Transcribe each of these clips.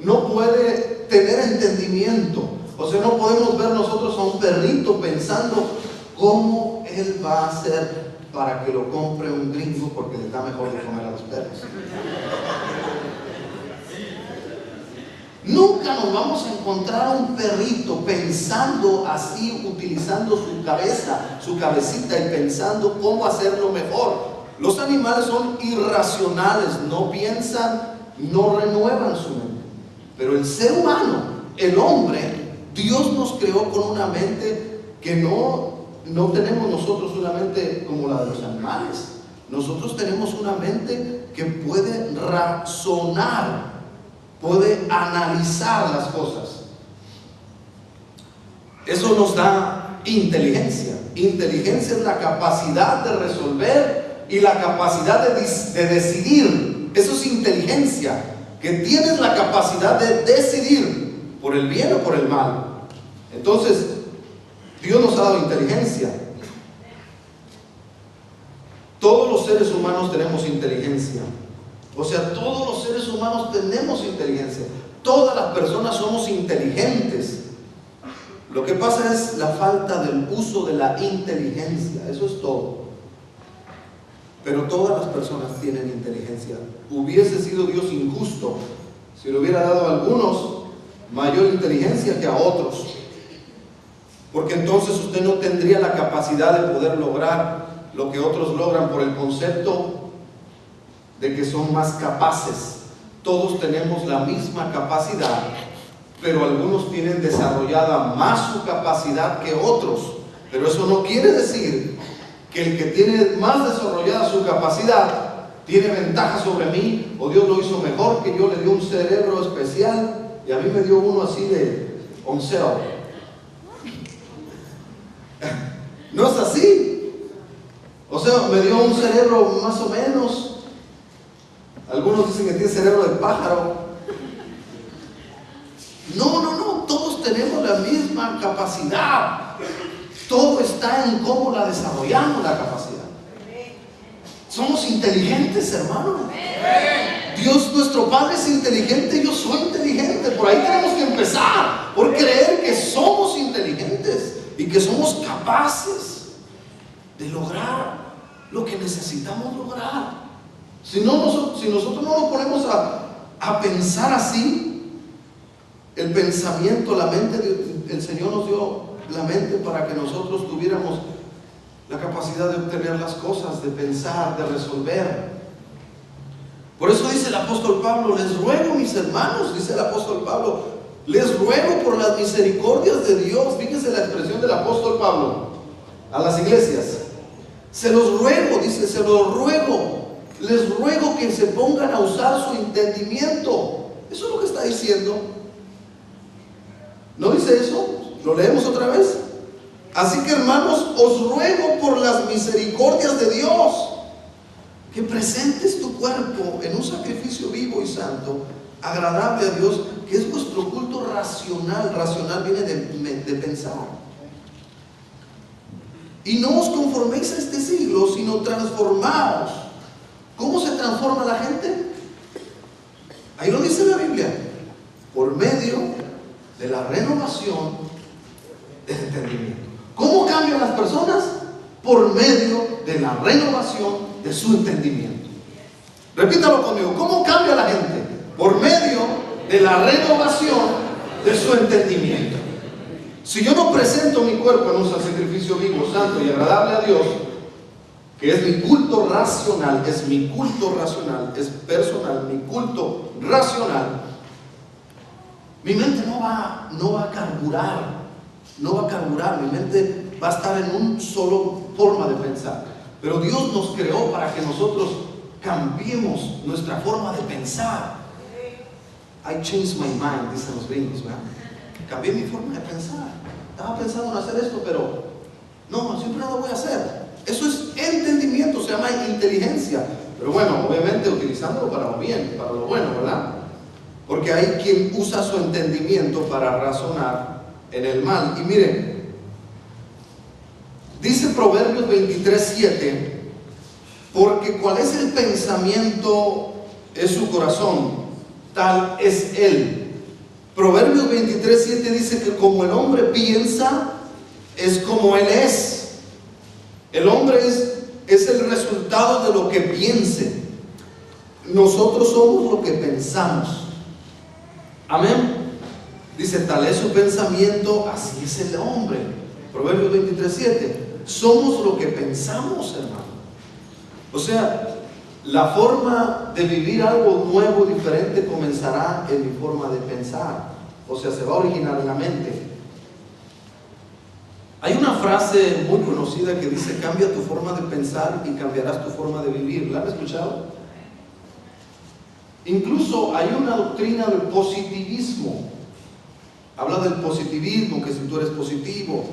no puede tener entendimiento. O sea, no podemos ver nosotros a un perrito pensando cómo él va a hacer para que lo compre un gringo porque le da mejor de comer a los perros. Nunca nos vamos a encontrar a un perrito pensando así, utilizando su cabeza, su cabecita y pensando cómo hacerlo mejor. Los animales son irracionales, no piensan, no renuevan su mente. Pero el ser humano, el hombre, Dios nos creó con una mente que no tenemos nosotros una mente como la de los animales. Nosotros tenemos una mente que puede razonar, puede analizar las cosas. Eso nos da inteligencia. Inteligencia es la capacidad de resolver y la capacidad de decidir. Eso es inteligencia, que tienes la capacidad de decidir por el bien o por el mal. Entonces, Dios nos ha dado inteligencia. Todos los seres humanos tenemos inteligencia. O sea, todos los seres humanos tenemos inteligencia. Todas las personas somos inteligentes. Lo que pasa es la falta del uso de la inteligencia. Eso es todo. Pero todas las personas tienen inteligencia. Hubiese sido Dios injusto si le hubiera dado a algunos mayor inteligencia que a otros. Porque entonces usted no tendría la capacidad de poder lograr lo que otros logran por el concepto de que son más capaces. Todos tenemos la misma capacidad, pero algunos tienen desarrollada más su capacidad que otros. Pero eso no quiere decir que el que tiene más desarrollada su capacidad tiene ventaja sobre mí, o Dios lo hizo mejor que yo, le dio un cerebro especial y a mí me dio uno así de onceo. No es así. O sea, me dio un cerebro más o menos. Algunos dicen que tiene cerebro de pájaro. No, todos tenemos la misma capacidad. Todo está en cómo la desarrollamos, la capacidad. Somos inteligentes, hermano. Dios, nuestro Padre, es inteligente. Yo soy inteligente. Por ahí tenemos que empezar, por creer que somos inteligentes y que somos capaces de lograr lo que necesitamos lograr. Si nosotros no nos ponemos a pensar así, el pensamiento, la mente, el Señor nos dio la mente para que nosotros tuviéramos la capacidad de obtener las cosas, de pensar, de resolver. Por eso dice el apóstol Pablo: les ruego, mis hermanos, dice el apóstol Pablo, les ruego por las misericordias de Dios. Fíjense la expresión del apóstol Pablo a las iglesias: se los ruego, dice, se los ruego, les ruego que se pongan a usar su entendimiento. Eso es lo que está diciendo. ¿No dice eso? ¿Lo leemos otra vez? Así que, hermanos, os ruego por las misericordias de Dios que presentes tu cuerpo en un sacrificio vivo y santo, agradable a Dios, que es vuestro culto racional. Racional viene de pensar. Y no os conforméis a este siglo, sino transformaos. ¿Cómo se transforma la gente? Ahí lo dice la Biblia: por medio de la renovación del entendimiento. ¿Cómo cambian las personas? Por medio de la renovación de su entendimiento. Repítalo conmigo: ¿cómo cambia la gente? Por medio de la renovación de su entendimiento. Si yo no presento mi cuerpo en un sacrificio vivo, santo y agradable a Dios, que es mi culto racional, es mi culto racional, es personal, mi culto racional, mi mente no va a carburar, mi mente va a estar en una solo forma de pensar. Pero Dios nos creó para que nosotros cambiemos nuestra forma de pensar. I changed my mind, dicen los gringos, ¿verdad? Cambié mi forma de pensar. Estaba pensando en hacer esto, pero no, siempre no lo voy a hacer. Eso es entendimiento, se llama inteligencia. Pero bueno, obviamente utilizándolo para lo bien, para lo bueno, ¿verdad? Porque hay quien usa su entendimiento para razonar en el mal. Y miren, dice Proverbios 23:7: porque cuál es el pensamiento es su corazón, tal es él. Proverbios 23:7 dice que como el hombre piensa, es como él es. El hombre es el resultado de lo que piense. Nosotros somos lo que pensamos. Amén. Dice, tal es su pensamiento, así es el hombre. Proverbios 23:7. Somos lo que pensamos, hermano. O sea, la forma de vivir algo nuevo, diferente, comenzará en mi forma de pensar. O sea, se va a originar en la mente. Hay una frase muy conocida que dice, cambia tu forma de pensar y cambiarás tu forma de vivir. ¿La han escuchado? Incluso hay una doctrina del positivismo. Habla del positivismo, que si tú eres positivo,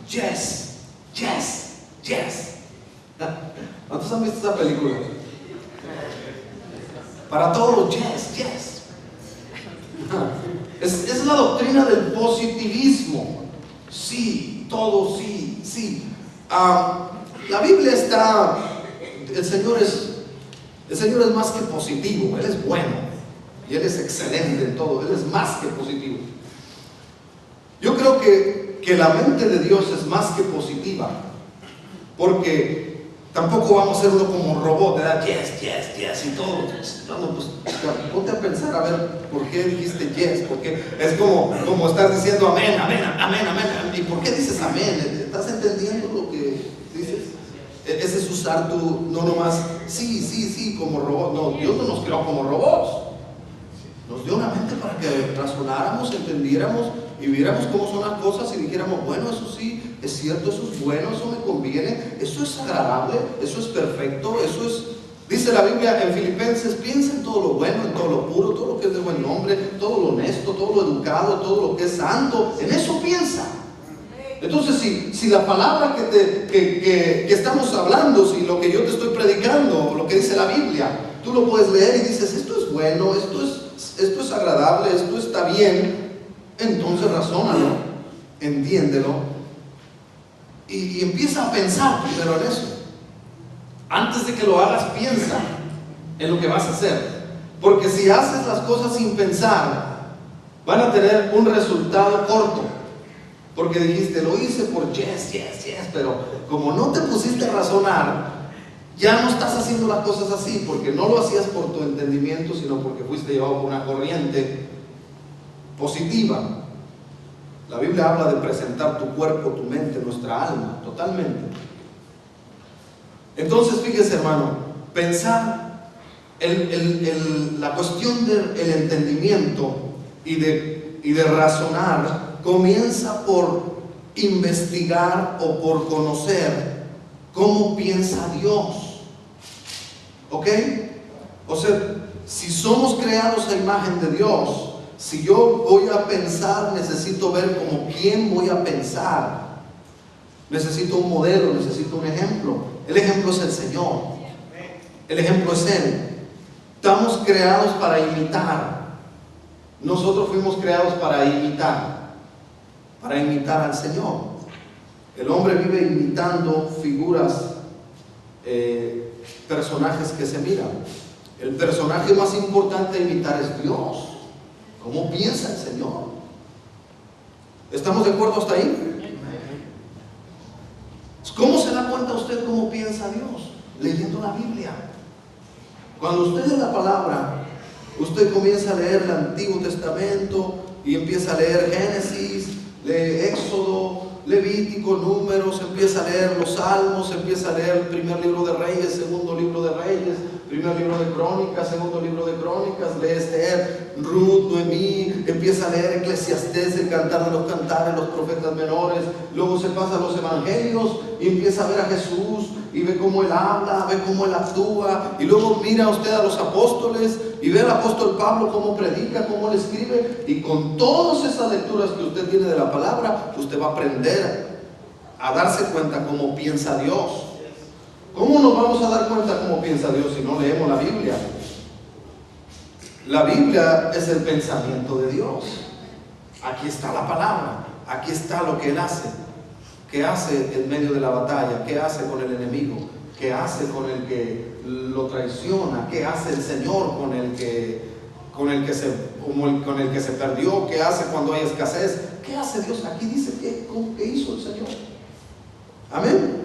yes, yes, yes. ¿Cuántos han visto esa película? Para todo, yes, yes. Es la doctrina del positivismo. Sí, todo, sí, sí. La Biblia está, el Señor es más que positivo. Él es bueno y Él es excelente en todo. Él es más que positivo. Yo creo que la mente de Dios es más que positiva, porque tampoco vamos a ser uno como robot, ¿verdad? Yes, yes, yes y todo. No, pues ponte a pensar, a ver, ¿por qué dijiste yes? Porque es como estar diciendo amén, amén, amén, amén. ¿Y por qué dices amén? ¿Estás entendiendo lo que dices? Ese es usar tu, no nomás, sí, sí, sí, como robot. No, Dios no nos creó como robots. Nos dio una mente para que razonáramos, entendiéramos y viéramos cómo son las cosas y dijéramos, bueno, eso sí, es cierto, eso es bueno, eso me conviene, eso es agradable, eso es perfecto, eso es... Dice la Biblia en Filipenses, piensa en todo lo bueno, en todo lo puro, todo lo que es de buen nombre, todo lo honesto, todo lo educado, todo lo que es santo, en eso piensa. Entonces, si la palabra que estamos hablando, si lo que yo te estoy predicando, lo que dice la Biblia, tú lo puedes leer y dices, esto es bueno, esto es agradable, esto está bien, entonces razónalo, entiéndelo y empieza a pensar primero en eso. Antes de que lo hagas, piensa en lo que vas a hacer, porque si haces las cosas sin pensar, van a tener un resultado corto, porque dijiste, lo hice por yes, yes, yes, pero como no te pusiste a razonar, ya no estás haciendo las cosas así, porque no lo hacías por tu entendimiento, sino porque fuiste llevado por una corriente positiva. La Biblia habla de presentar tu cuerpo, tu mente, nuestra alma, totalmente. Entonces, fíjese, hermano, pensar, la cuestión del entendimiento y de razonar comienza por investigar o por conocer cómo piensa Dios. ¿Ok? O sea, si somos creados a imagen de Dios, si yo voy a pensar, necesito ver como quién voy a pensar. Necesito un modelo, necesito un ejemplo. El ejemplo es el Señor. El ejemplo es Él. Estamos creados para imitar. Nosotros fuimos creados para imitar al Señor. El hombre vive imitando figuras, personajes que se miran. El personaje más importante a imitar es Dios. ¿Cómo piensa el Señor? ¿Estamos de acuerdo hasta ahí? ¿Cómo se da cuenta usted cómo piensa Dios? Leyendo la Biblia. Cuando usted lee la palabra, usted comienza a leer el Antiguo Testamento y empieza a leer Génesis, lee Éxodo, Levítico, Números, empieza a leer los Salmos, empieza a leer el primer libro de Reyes, segundo libro de Reyes, primer libro de Crónicas, segundo libro de Crónicas, lee Esther, Ruth, Noemí, empieza a leer Eclesiastés, el Cantar de los Cantares, los profetas menores, luego se pasa a los Evangelios y empieza a ver a Jesús y ve cómo Él habla, ve cómo Él actúa, y luego mira usted a los apóstoles y ve al apóstol Pablo cómo predica, cómo Él escribe, y con todas esas lecturas que usted tiene de la palabra, usted va a aprender a darse cuenta cómo piensa Dios. ¿Cómo nos vamos a dar cuenta cómo piensa Dios si no leemos la Biblia? La Biblia es el pensamiento de Dios. Aquí está la palabra, aquí está lo que Él hace. ¿Qué hace en medio de la batalla? ¿Qué hace con el enemigo? ¿Qué hace con el que lo traiciona? ¿Qué hace el Señor con el que se como con el que se perdió, qué hace cuando hay escasez. ¿Qué hace Dios? Aquí dice qué hizo el Señor. Amén.